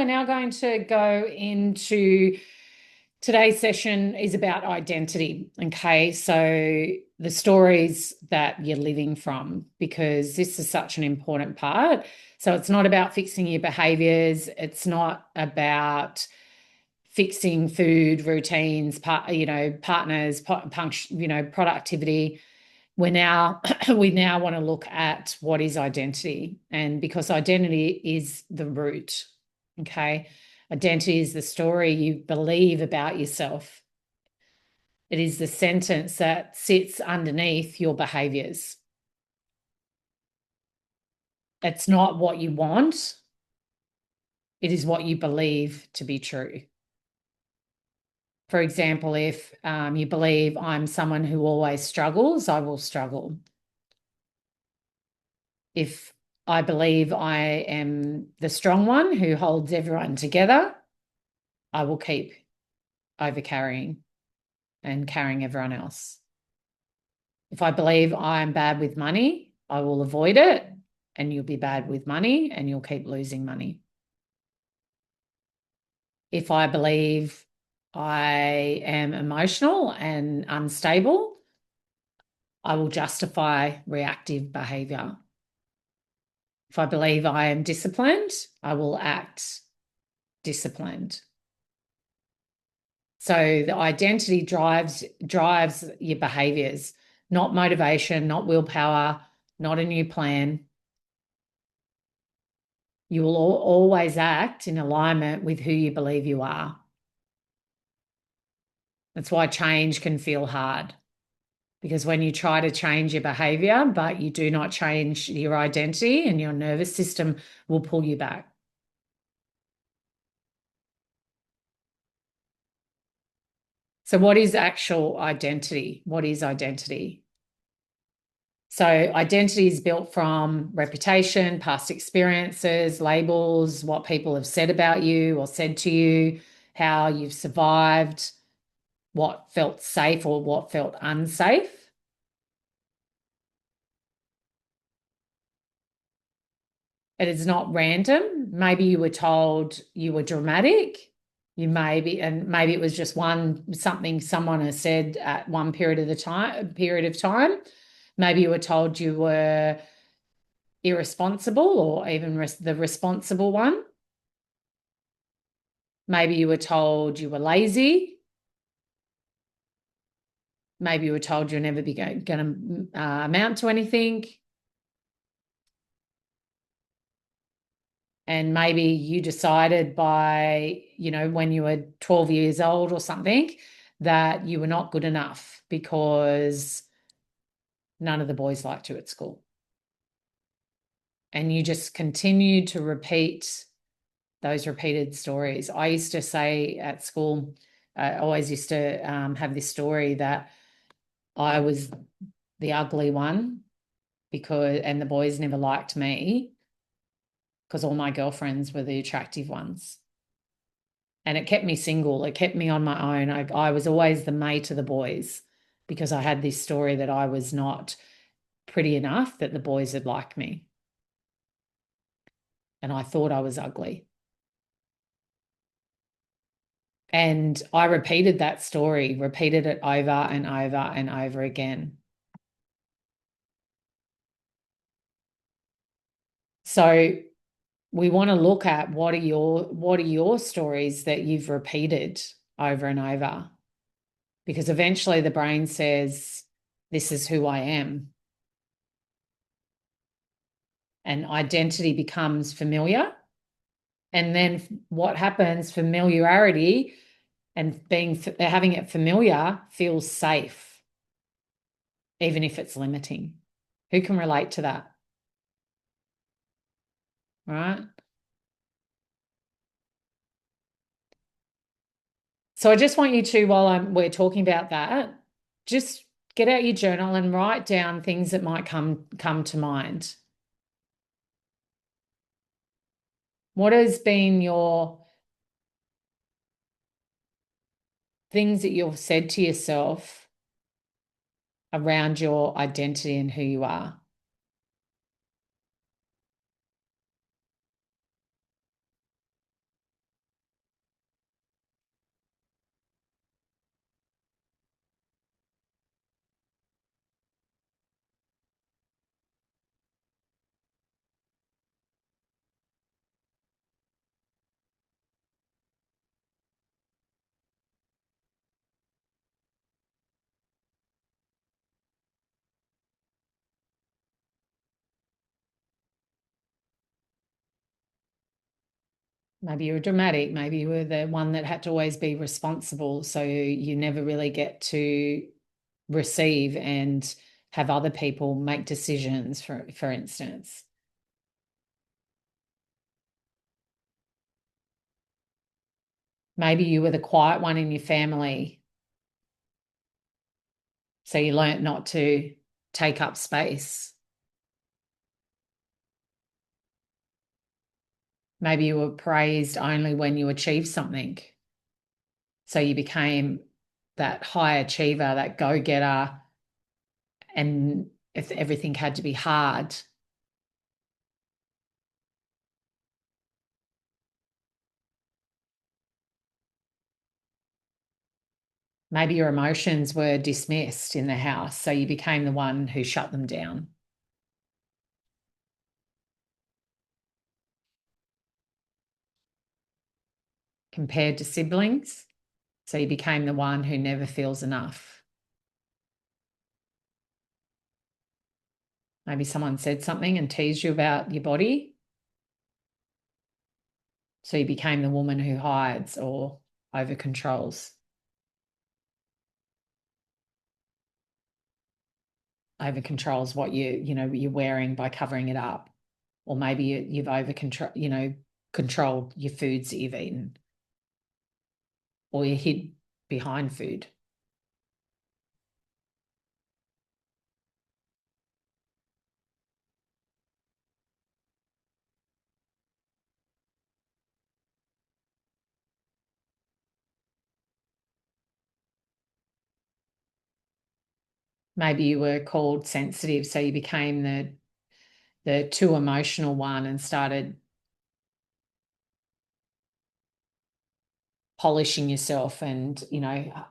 We're now going to go into today's session is about identity. Okay, so the stories that you're living from, because this is such an important part. So it's not about fixing your behaviors. It's not about fixing food routines, partners, productivity. We now want to look at what is identity, and because identity is the root. Okay. Identity is the story you believe about yourself. It is the sentence that sits underneath your behaviors. It's not what you want. It is what you believe to be true. For example, if you believe I'm someone who always struggles, I will struggle. If I believe I am the strong one who holds everyone together, I will keep overcarrying and carrying everyone else. If I believe I'm bad with money, I will avoid it, and you'll be bad with money and you'll keep losing money. If I believe I am emotional and unstable, I will justify reactive behavior. If I believe I am disciplined, I will act disciplined. So the identity drives your behaviors, not motivation, not willpower, not a new plan. You will always act in alignment with who you believe you are. That's why change can feel hard, because when you try to change your behavior, but you do not change your identity, and your nervous system will pull you back. So what is actual identity? What is identity? So identity is built from reputation, past experiences, labels, what people have said about you or said to you, how you've survived, what felt safe or what felt unsafe. It is not random. Maybe you were told you were dramatic. And maybe it was just something someone has said at one period of time. Maybe you were told you were irresponsible, or even the responsible one. Maybe you were told you were lazy. Maybe you were told you're never going to amount to anything. And maybe you decided when you were 12 years old or something, that you were not good enough because none of the boys liked you at school. And you just continued to repeat those repeated stories. I used to say at school, I always used to have this story that I was the ugly one and the boys never liked me because all my girlfriends were the attractive ones. And it kept me single. It kept me on my own. I was always the mate of the boys because I had this story that I was not pretty enough that the boys would like me. And I thought I was ugly. And I repeated that story, repeated it over and over and over again. So we want to look at what are your stories that you've repeated over and over, because eventually the brain says, this is who I am. And identity becomes familiar. And then what happens, familiarity and having it familiar feels safe, even if it's limiting. Who can relate to that? Right? So I just want you to, while we're talking about that, just get out your journal and write down things that might come to mind. What has been your things that you've said to yourself around your identity and who you are? Maybe you were dramatic. Maybe you were the one that had to always be responsible. So you never really get to receive and have other people make decisions, for instance. Maybe you were the quiet one in your family. So you learnt not to take up space. Maybe you were praised only when you achieved something. So you became that high achiever, that go-getter, and if everything had to be hard. Maybe your emotions were dismissed in the house, so you became the one who shut them down. Compared to siblings, so you became the one who never feels enough. Maybe someone said something and teased you about your body, so you became the woman who hides or over controls. Over controls what you're wearing by covering it up, or maybe you've over control controlled your foods that you've eaten, or you hid behind food. Maybe you were called sensitive, so you became the too emotional one and started polishing yourself and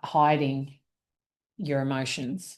hiding your emotions.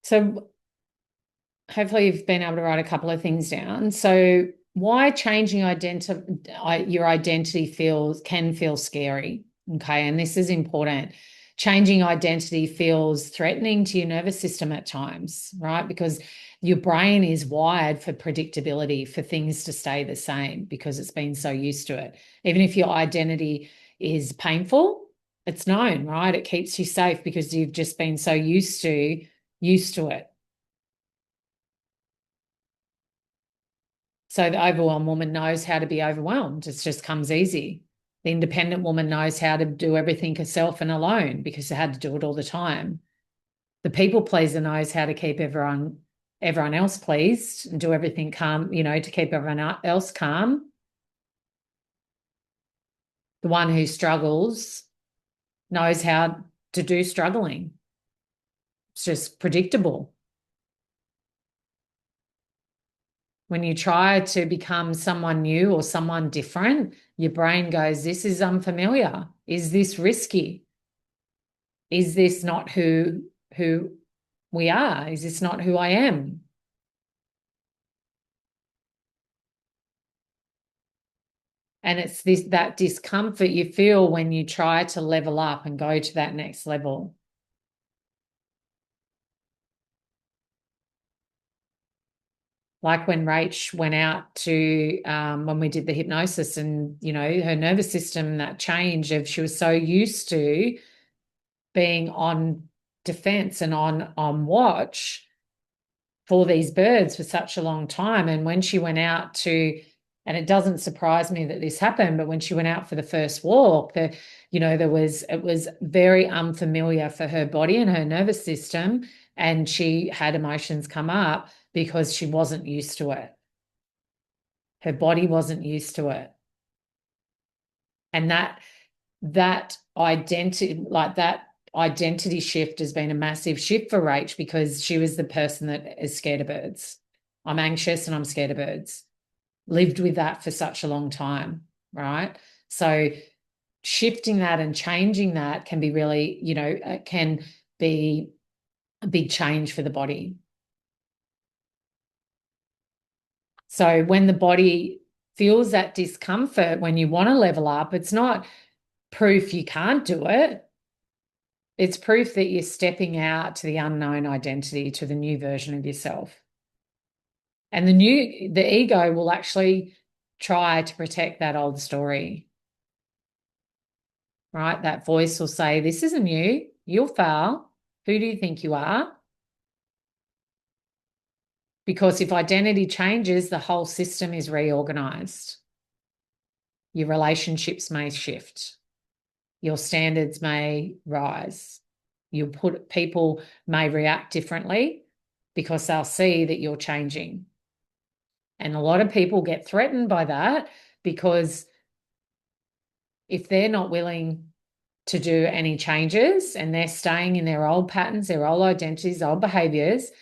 So hopefully you've been able to write a couple of things down. So why changing your identity can feel scary. Okay. And this is important. Changing identity feels threatening to your nervous system at times, right? Because your brain is wired for predictability, for things to stay the same because it's been so used to it. Even if your identity is painful, it's known, right? It keeps you safe because you've just been so used to it. So the overwhelmed woman knows how to be overwhelmed. It just comes easy. The independent woman knows how to do everything herself and alone because they had to do it all the time. The people pleaser knows how to keep everyone else pleased and do everything calm, to keep everyone else calm. The one who struggles knows how to do struggling. It's just predictable. When you try to become someone new or someone different, your brain goes, this is unfamiliar. Is this risky? Is this not who we are? Is this not who I am? And it's that discomfort you feel when you try to level up and go to that next level. Like when Rach went out to when we did the hypnosis and her nervous system, that change of she was so used to being on defense and on watch for these birds for such a long time. And when she went out to And it doesn't surprise me that this happened, but when she went out for the first walk, it was very unfamiliar for her body and her nervous system, and she had emotions come up because she wasn't used to it. Her body wasn't used to it. And that identity shift has been a massive shift for Rach, because she was the person that is scared of birds. I'm anxious and I'm scared of birds. Lived with that for such a long time, right? So shifting that and changing that can be really, can be a big change for the body. So when the body feels that discomfort when you want to level up, it's not proof you can't do it. It's proof that you're stepping out to the unknown identity, to the new version of yourself. And the ego will actually try to protect that old story, right? That voice will say, this isn't you. You'll fail. Who do you think you are? Because if identity changes, the whole system is reorganized. Your relationships may shift. Your standards may rise. People may react differently because they'll see that you're changing. And a lot of people get threatened by that, because if they're not willing to do any changes and they're staying in their old patterns, their old identities, old behaviors,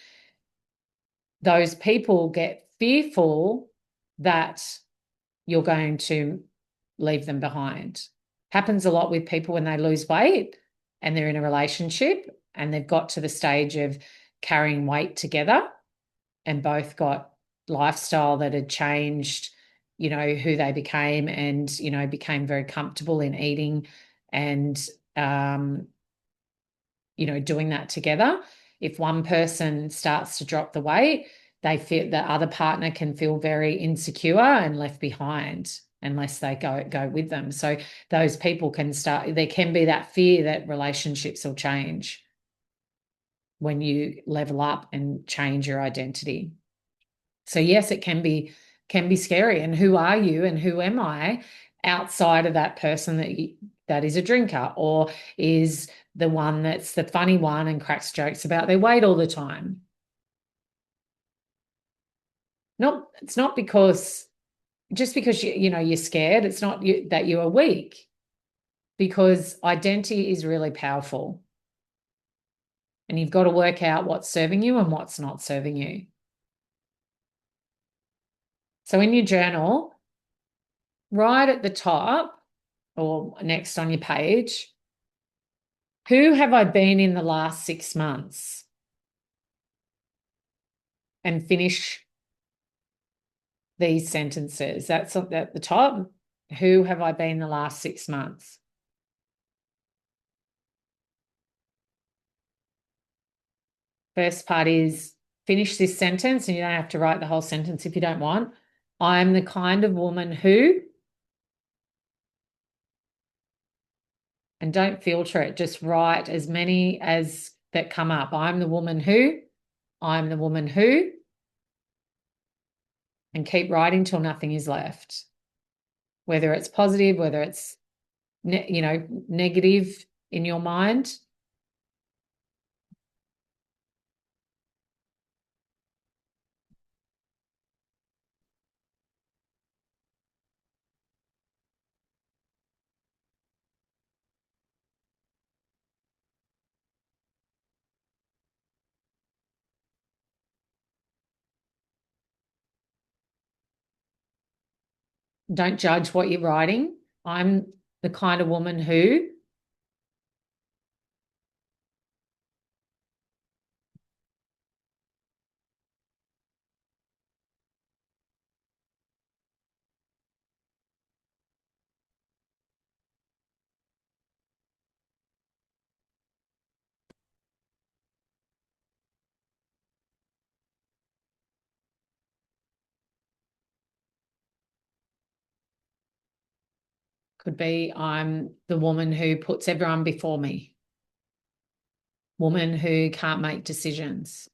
those people get fearful that you're going to leave them behind. Happens a lot with people when they lose weight and they're in a relationship and they've got to the stage of carrying weight together and both got lifestyle that had changed, who they became, and, became very comfortable in eating and, doing that together. If one person starts to drop the weight, they feel the other partner can feel very insecure and left behind unless they go with them. So those people there can be that fear that relationships will change when you level up and change your identity. So yes, it can be scary. And who are you and who am I outside of that person that is a drinker, or is the one that's the funny one and cracks jokes about their weight all the time? It's not because just because you're scared, it's not that you are weak, because identity is really powerful. And you've got to work out what's serving you and what's not serving you. So in your journal, right at the top or next on your page, who have I been in the last 6 months? And finish these sentences. That's at the top. Who have I been the last 6 months? First part is finish this sentence, and you don't have to write the whole sentence if you don't want. I'm the kind of woman who, and don't filter it, just write as many as that come up. I'm the woman who, I'm the woman who, and keep writing till nothing is left. Whether it's positive, whether it's negative in your mind. Don't judge what you're writing. I'm the kind of woman who, could be I'm the woman who puts everyone before me. Woman who can't make decisions.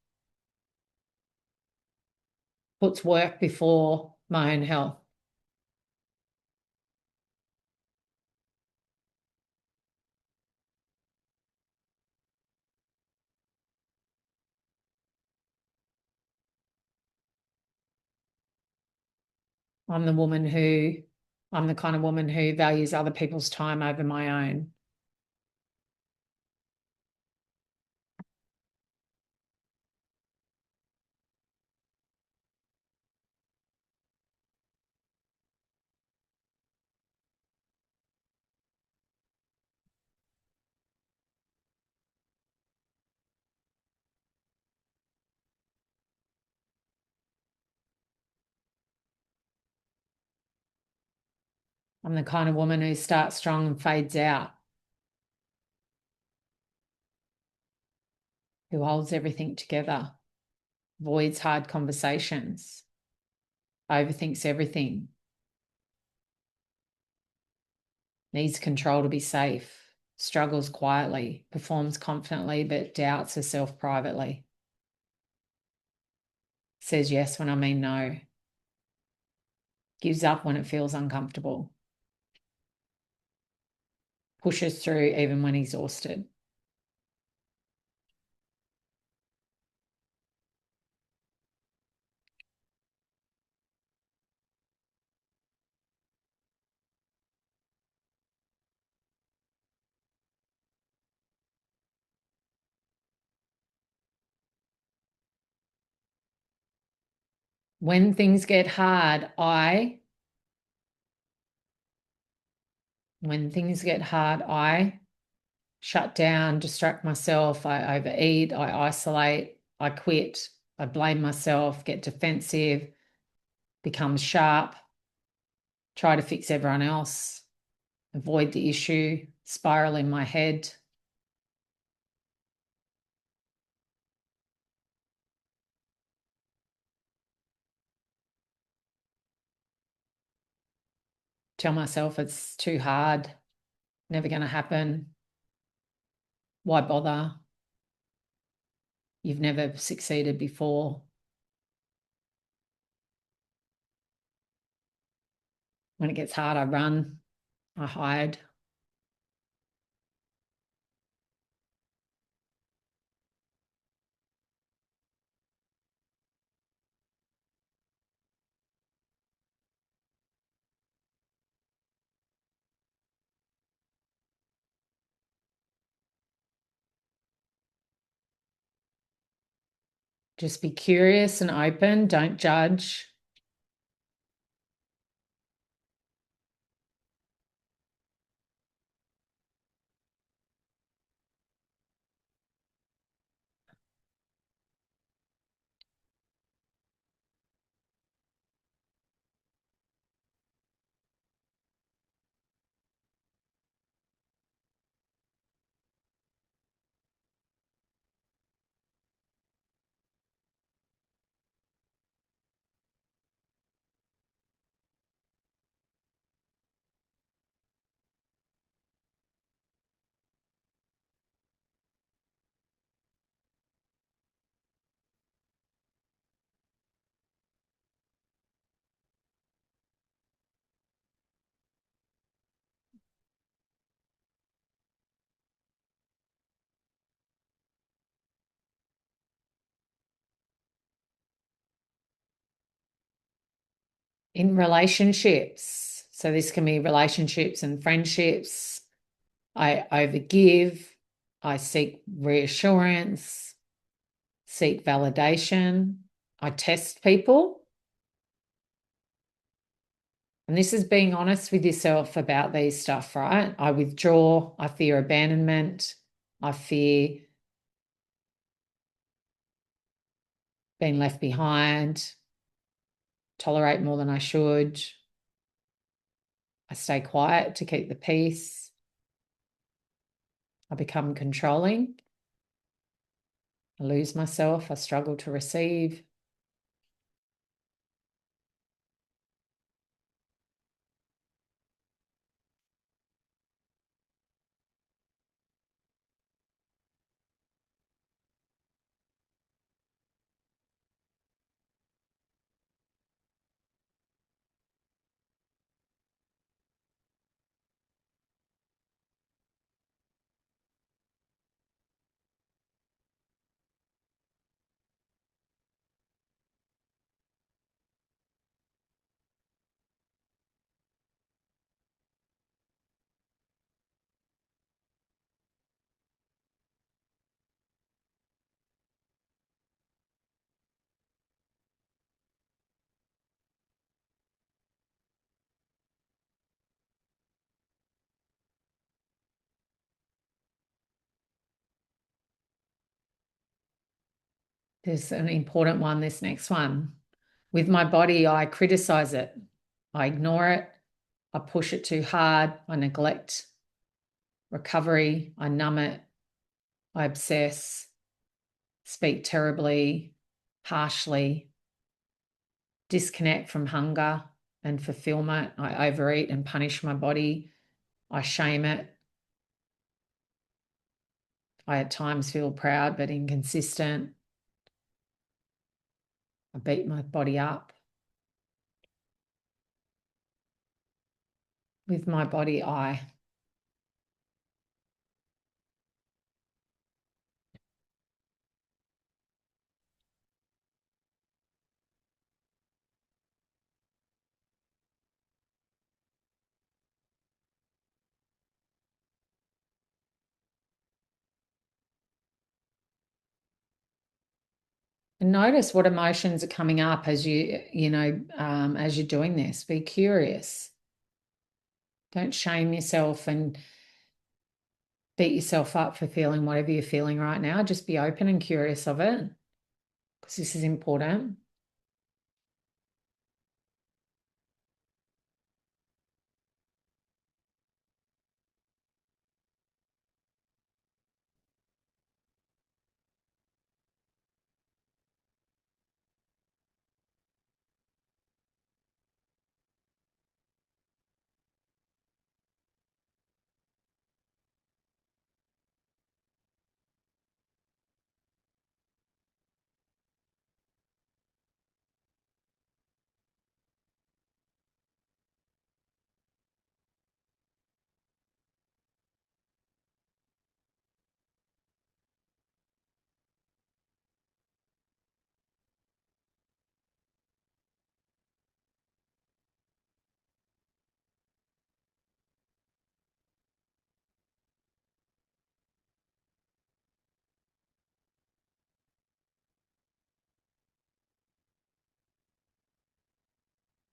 Puts work before my own health. I'm the woman who, I'm the kind of woman who values other people's time over my own. I'm the kind of woman who starts strong and fades out, who holds everything together, avoids hard conversations, overthinks everything, needs control to be safe, struggles quietly, performs confidently, but doubts herself privately, says yes when I mean no, gives up when it feels uncomfortable, pushes through even when exhausted. When things get hard, when things get hard, I shut down, distract myself, I overeat, I isolate, I quit, I blame myself, get defensive, become sharp, try to fix everyone else, avoid the issue, spiral in my head. Tell myself it's too hard, never going to happen. Why bother? You've never succeeded before. When it gets hard, I run, I hide. Just be curious and open, don't judge. In relationships, so this can be relationships and friendships, I overgive, I seek reassurance, seek validation, I test people. And this is being honest with yourself about these stuff, right? I withdraw, I fear abandonment, I fear being left behind, tolerate more than I should. I stay quiet to keep the peace. I become controlling. I lose myself. I struggle to receive. There's an important one, this next one. With my body, I criticize it. I ignore it. I push it too hard. I neglect recovery. I numb it. I obsess, speak terribly, harshly, disconnect from hunger and fulfillment. I overeat and punish my body. I shame it. I at times feel proud but inconsistent. I beat my body up. With my body, I. And notice what emotions are coming up as as you're doing this. Be curious. Don't shame yourself and beat yourself up for feeling whatever you're feeling right now. Just be open and curious of it, because this is important.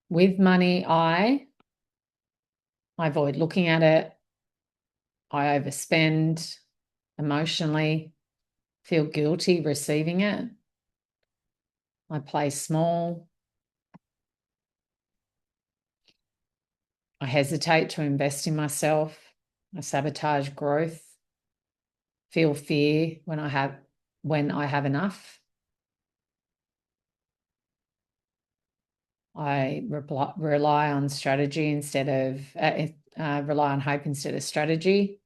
With money, I avoid looking at it. I overspend emotionally, feel guilty receiving it. I play small. I hesitate to invest in myself. I sabotage growth. Feel fear when I have enough. I rely on strategy instead of rely on hope instead of strategy.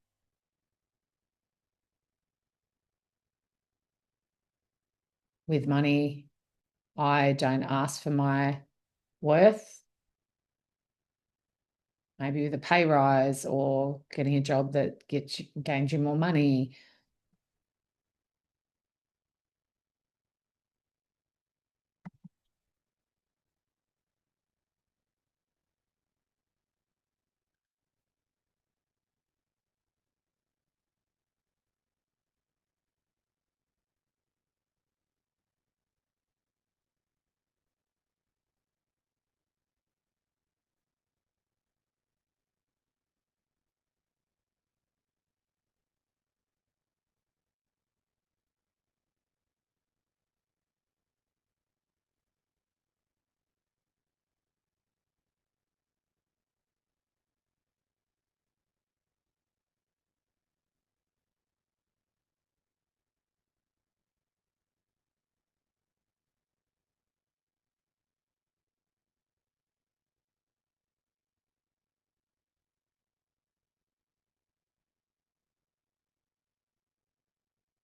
With money, I don't ask for my worth. Maybe with a pay rise or getting a job that gains you more money.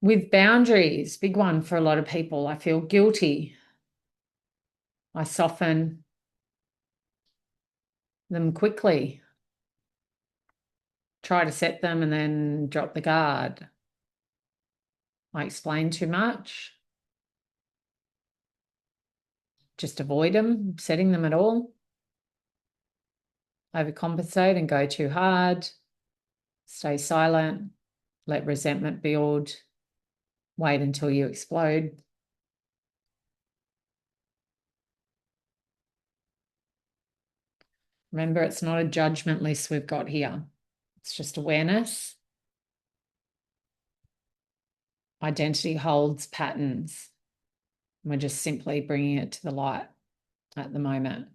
With boundaries, big one for a lot of people. I feel guilty. I soften them quickly. Try to set them and then drop the guard. I explain too much. Just avoid them, setting them at all. Overcompensate and go too hard. Stay silent. Let resentment build. Wait until you explode. Remember, it's not a judgment list we've got here. It's just awareness. Identity holds patterns. We're just simply bringing it to the light at the moment.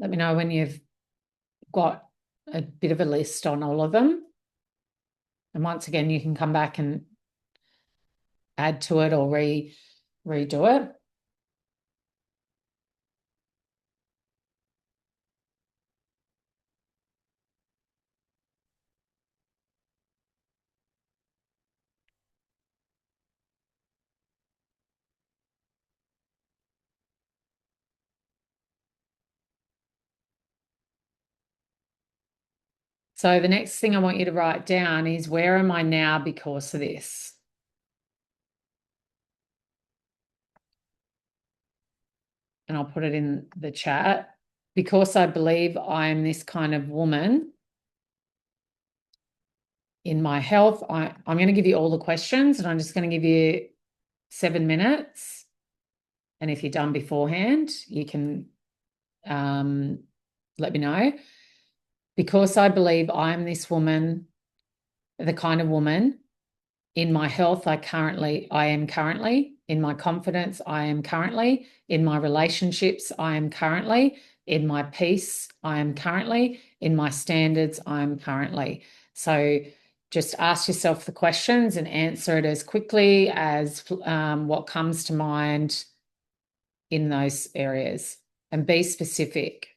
Let me know when you've got a bit of a list on all of them. And once again, you can come back and add to it or redo it. So the next thing I want you to write down is, where am I now because of this? And I'll put it in the chat. Because I believe I am this kind of woman in my health, I'm going to give you all the questions, and I'm just going to give you 7 minutes. And if you're done beforehand, you can let me know. Because I believe I'm this woman, the kind of woman in my health, I am currently, in my confidence, I am currently, in my relationships, I am currently, in my peace, I am currently, in my standards, I am currently. So just ask yourself the questions and answer it as quickly as what comes to mind in those areas, and be specific.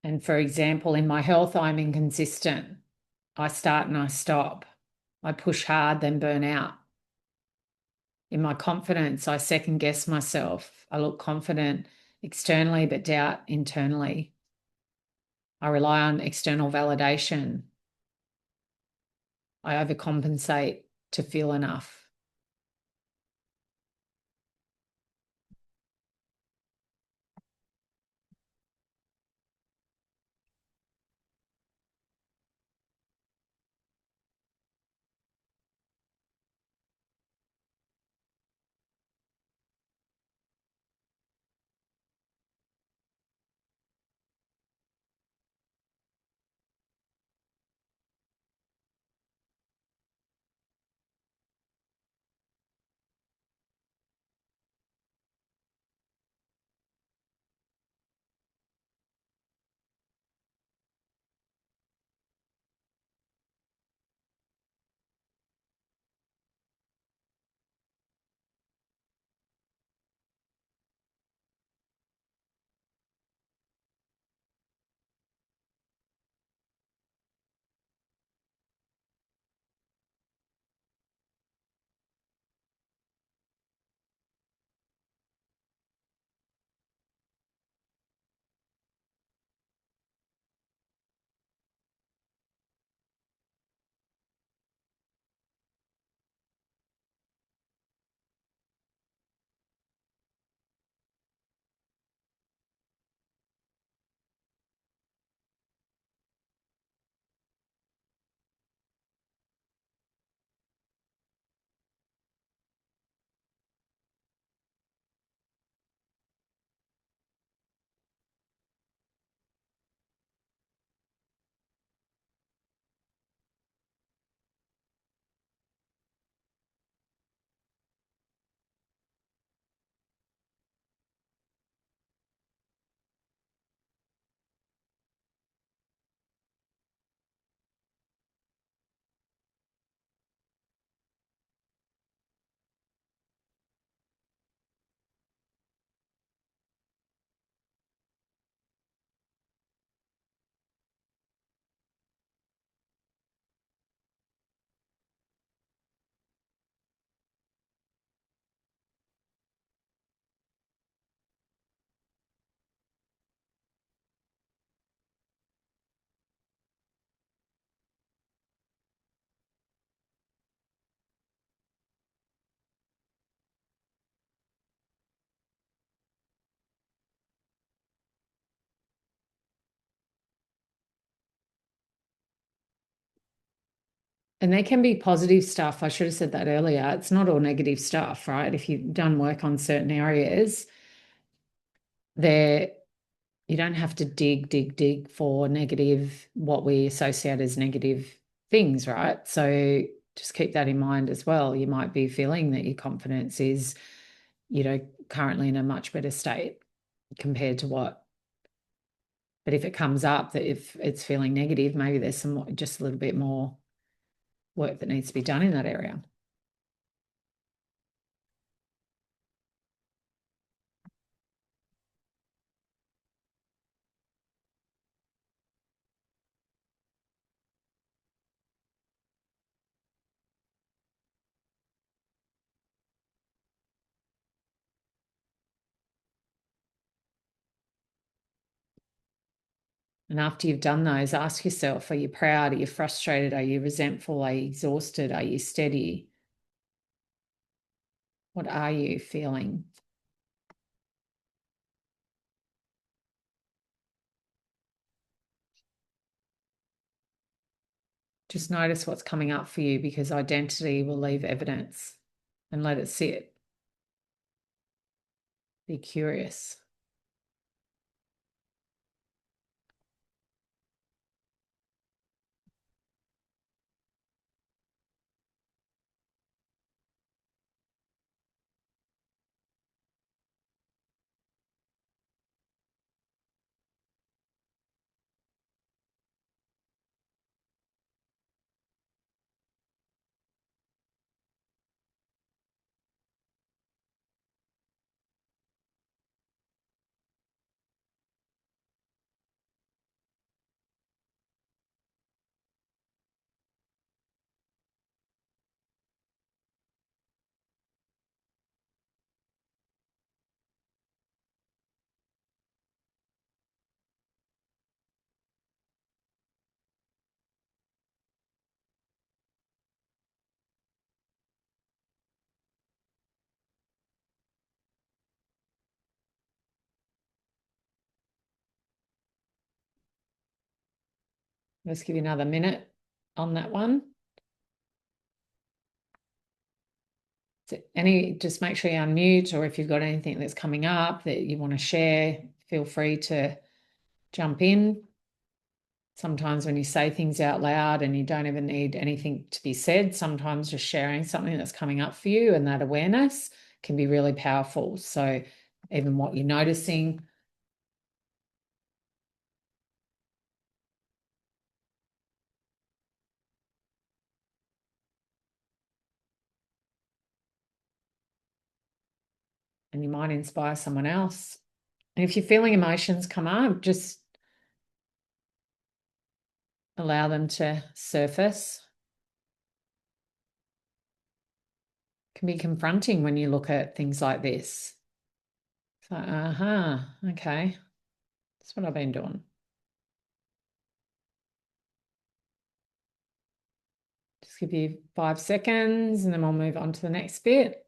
And for example, in my health, I'm inconsistent. I start and I stop. I push hard, then burn out. In my confidence, I second guess myself. I look confident externally, but doubt internally. I rely on external validation. I overcompensate to feel enough. And there can be positive stuff. I should have said that earlier. It's not all negative stuff, right? If you've done work on certain areas, there you don't have to dig for negative, what we associate as negative things, right? So just keep that in mind as well. You might be feeling that your confidence is, currently in a much better state compared to what. But if it comes up that if it's feeling negative, maybe there's just a little bit more work that needs to be done in that area. And after you've done those, ask yourself, are you proud? Are you frustrated? Are you resentful? Are you exhausted? Are you steady? What are you feeling? Just notice what's coming up for you, because identity will leave evidence, and let it sit. Be curious. Let's give you another minute on that one. Just make sure you unmute, or if you've got anything that's coming up that you want to share, feel free to jump in. Sometimes when you say things out loud and you don't even need anything to be said, sometimes just sharing something that's coming up for you and that awareness can be really powerful. So even what you're noticing. And you might inspire someone else. And if you're feeling emotions come up, just allow them to surface. It can be confronting when you look at things like this. It's like, okay, that's what I've been doing. Just give you 5 seconds and then we'll move on to the next bit.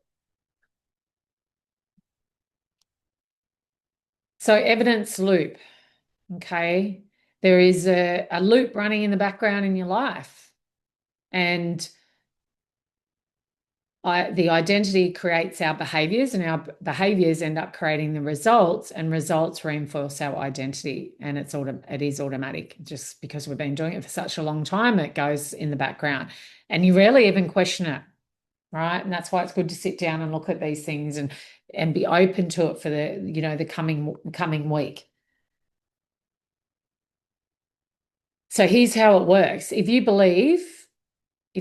So evidence loop, okay? There is a loop running in the background in your life, and the identity creates our behaviors, and our behaviors end up creating the results, and results reinforce our identity, and it is automatic. Just because we've been doing it for such a long time, it goes in the background, and you rarely even question it, right? And that's why it's good to sit down and look at these things and be open to it for the coming week. So here's how it works. If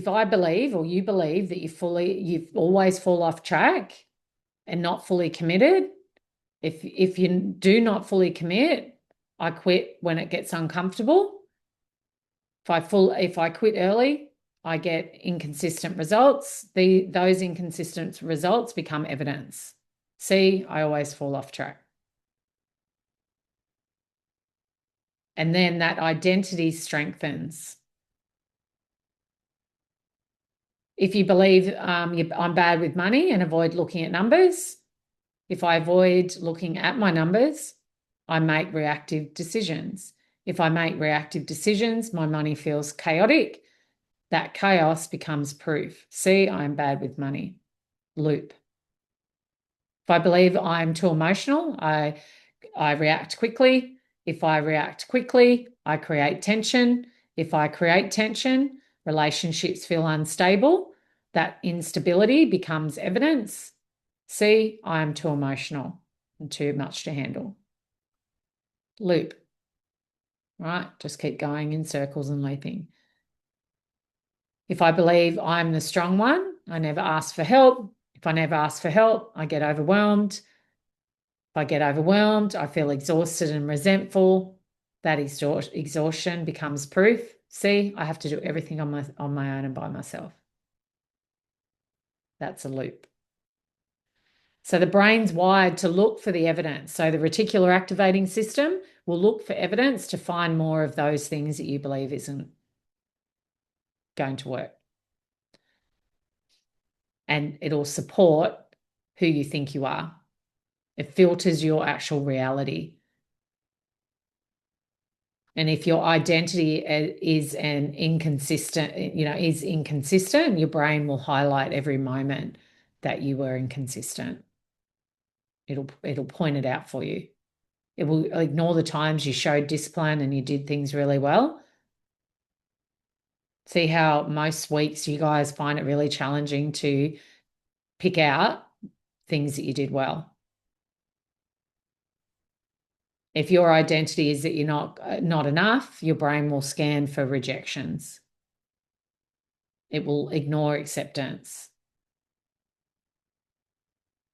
I believe, or you believe that you've always fall off track and not fully committed, if you do not fully commit, I quit when it gets uncomfortable. If I quit early, I get inconsistent results. Those inconsistent results become evidence. See, I always fall off track. And then that identity strengthens. If you believe I'm bad with money and avoid looking at numbers, if I avoid looking at my numbers, I make reactive decisions. If I make reactive decisions, my money feels chaotic. That chaos becomes proof. See, I'm bad with money. Loop. If I believe I'm too emotional, I react quickly. If I react quickly, I create tension. If I create tension, relationships feel unstable. That instability becomes evidence. See, I am too emotional and too much to handle. Loop. Right? Just keep going in circles and looping. If I believe I'm the strong one, I never ask for help. If I never ask for help, I get overwhelmed. If I get overwhelmed, I feel exhausted and resentful. That exhaustion becomes proof. See, I have to do everything on my own and by myself. That's a loop. So the brain's wired to look for the evidence. So the reticular activating system will look for evidence to find more of those things that you believe isn't going to work. And it'll support who you think you are. It filters your actual reality. And if your identity is inconsistent, your brain will highlight every moment that you were inconsistent. It'll point it out for you. It will ignore the times you showed discipline and you did things really well. See how most weeks you guys find it really challenging to pick out things that you did well. If your identity is that you're not enough, your brain will scan for rejections. It will ignore acceptance.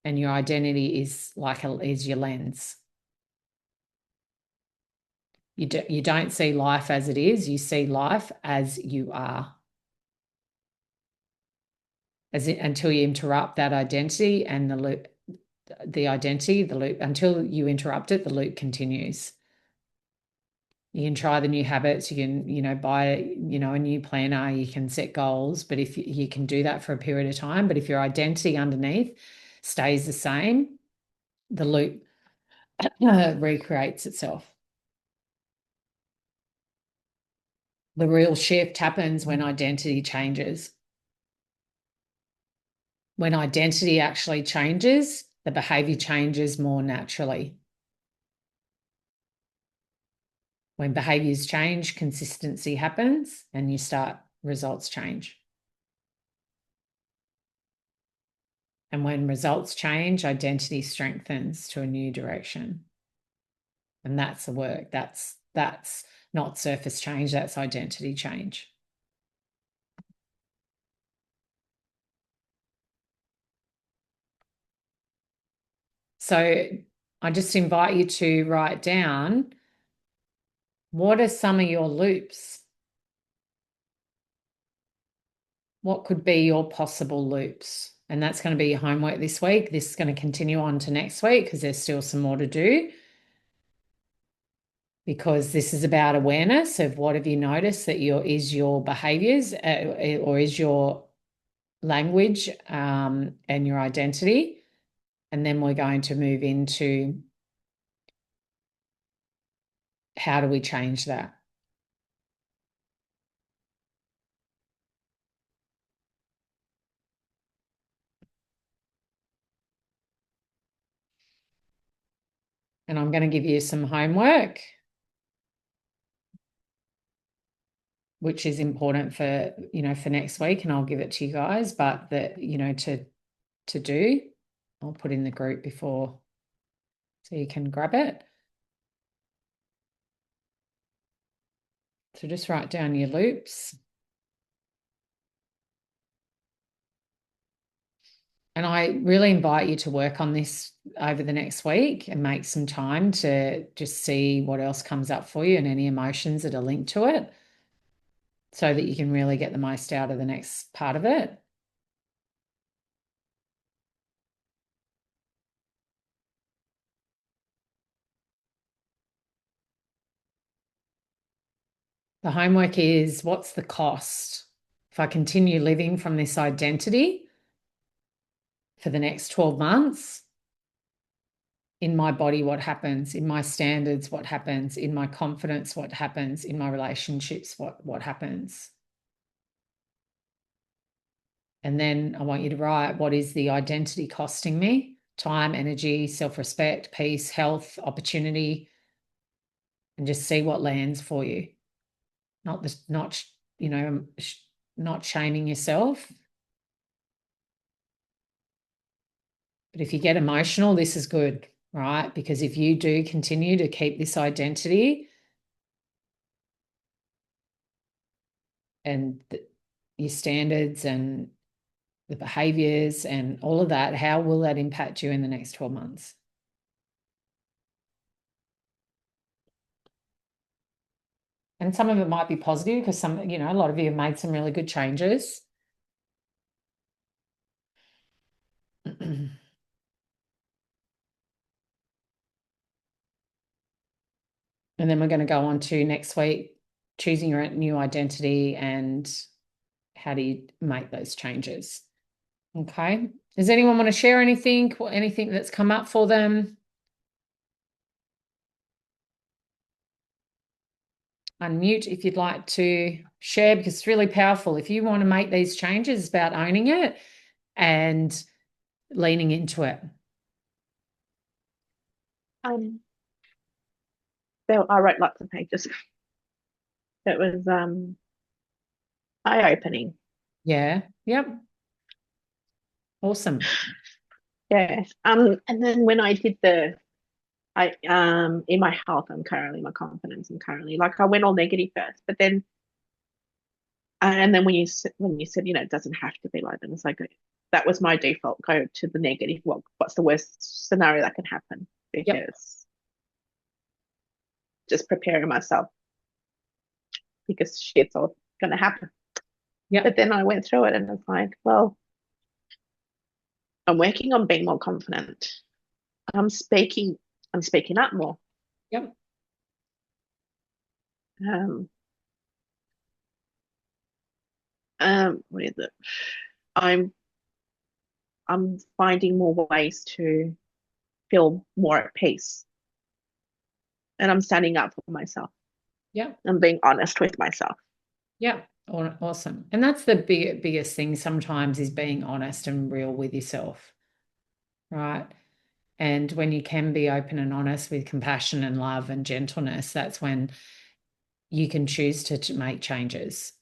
And your identity is is your lens. You don't see life as it is, you see life as you are. Until you interrupt that identity and the loop, until you interrupt it, the loop continues. You can try the new habits, you can, buy, a new planner, you can set goals, but if you can do that for a period of time, but if your identity underneath stays the same, the loop recreates itself. The real shift happens when identity changes. When identity actually changes, the behavior changes more naturally. When behaviors change, consistency happens and results change. And when results change, identity strengthens to a new direction. And that's the work. That's not surface change, that's identity change. So I just invite you to write down, what are some of your loops? What could be your possible loops? And that's going to be your homework this week. This is going to continue on to next week because there's still some more to do. Because this is about awareness of what have you noticed that is your behaviors or is your language and your identity. And then we're going to move into how do we change that? And I'm going to give you some homework, which is important for, for next week, and I'll give it to you guys, but that, to do, I'll put in the group before so you can grab it. So just write down your loops. And I really invite you to work on this over the next week and make some time to just see what else comes up for you and any emotions that are linked to it so that you can really get the most out of the next part of it. The homework is, what's the cost? If I continue living from this identity for the next 12 months, in my body, what happens? In my standards, what happens? In my confidence, what happens? In my relationships, what happens? And then I want you to write, what is the identity costing me? Time, energy, self-respect, peace, health, opportunity, and just see what lands for you. Not not shaming yourself. But if you get emotional, this is good, right? Because if you do continue to keep this identity and your standards and the behaviors and all of that, how will that impact you in the next 12 months? And some of it might be positive because a lot of you have made some really good changes. And then we're going to go on to next week, choosing your new identity and how do you make those changes? Okay. Does anyone want to share anything that's come up for them? Unmute if you'd like to share because it's really powerful. If you want to make these changes, it's about owning it and leaning into it. I wrote lots of pages. It was eye-opening. Yeah. Yep. Awesome. Yeah. And then when I did in my health, my confidence, like I went all negative first, but then and then when you said it doesn't have to be like that, it's like that was my default, go to the negative. What's the worst scenario that can happen? Yep. Because just preparing myself because shit's all gonna happen. Yep. But then I went through it and it's like, well, I'm working on being more confident. I'm speaking up more. Yep. What is it? I'm finding more ways to feel more at peace. And I'm standing up for myself. Yep. I'm being honest with myself. Yep. Awesome. And that's the biggest thing sometimes is being honest and real with yourself. Right. And when you can be open and honest with compassion and love and gentleness, that's when you can choose to make changes.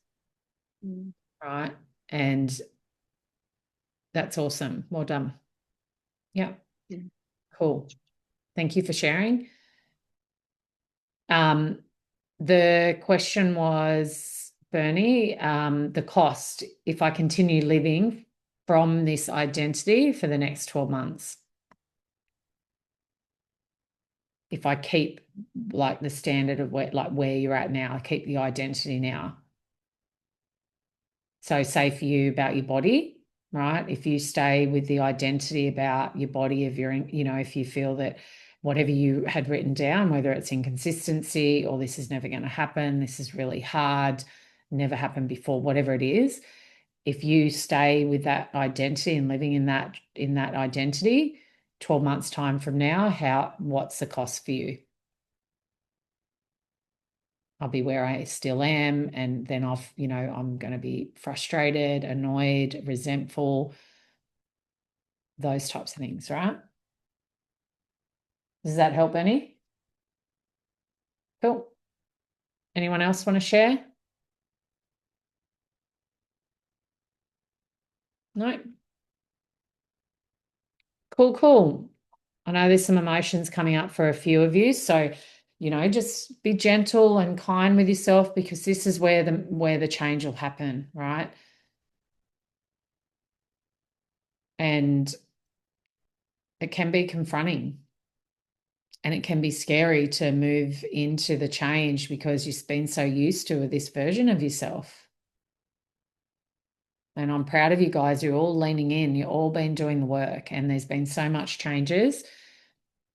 Right. And that's awesome. Well done. Yeah. Cool. Thank you for sharing. The question was, Bernie, the cost if I continue living from this identity for the next 12 months. If I keep like the standard of where you're at now, I keep the identity now. So say for you about your body, right? If you stay with the identity about your body of your, if you feel that whatever you had written down, whether it's inconsistency or this is never going to happen, this is really hard, never happened before, whatever it is, if you stay with that identity and living in that identity, 12 months time from now, what's the cost for you? I'll be where I still am, and then I'm going to be frustrated, annoyed, resentful, those types of things, right? Does that help any? Cool. Anyone else want to share? No? Cool. I know there's some emotions coming up for a few of you, so just be gentle and kind with yourself because this is where the change will happen, right? And it can be confronting and it can be scary to move into the change because you've been so used to this version of yourself. And I'm proud of you guys. You're all leaning in. You've all been doing the work and there's been so much changes.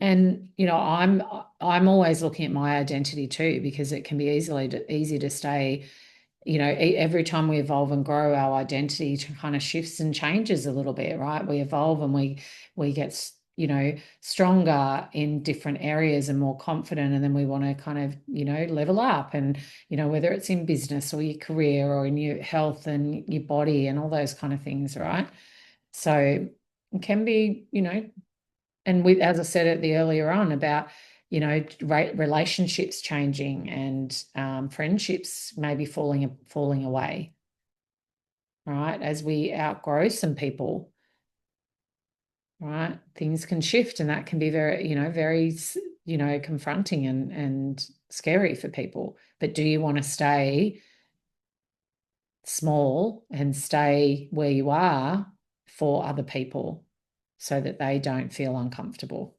And I'm always looking at my identity too because it can be easy to stay. Every time we evolve and grow, our identity kind of shifts and changes a little bit, right? We evolve and we get stronger in different areas and more confident. And then we want to kind of, level up and, whether it's in business or your career or in your health and your body and all those kind of things, right? So it can be, and with, as I said at the earlier on about, relationships changing and friendships maybe falling away, right? As we outgrow some people, right? Things can shift, and that can be very, very, confronting and scary for people. But do you want to stay small and stay where you are for other people so that they don't feel uncomfortable?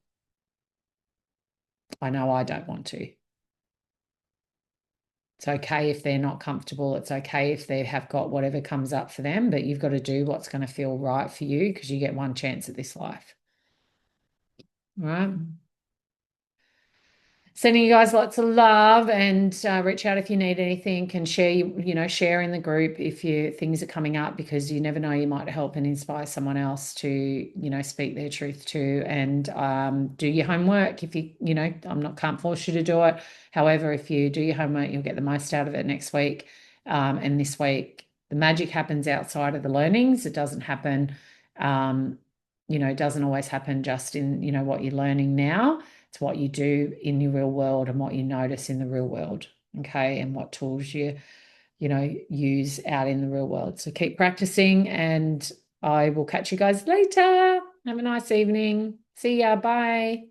I know I don't want to. It's okay if they're not comfortable. It's okay if they have got whatever comes up for them, but you've got to do what's going to feel right for you because you get one chance at this life. Right? Sending you guys lots of love, and reach out if you need anything, and share in the group if things are coming up, because you never know, you might help and inspire someone else to, speak their truth too. And do your homework. If can't force you to do it. However, if you do your homework, you'll get the most out of it next week. And this week, the magic happens outside of the learnings. It doesn't happen, doesn't always happen just in, what you're learning now. It's what you do in your real world and what you notice in the real world, okay, and what tools you use out in the real world. So keep practicing, and I will catch you guys later. Have a nice evening. See ya. Bye.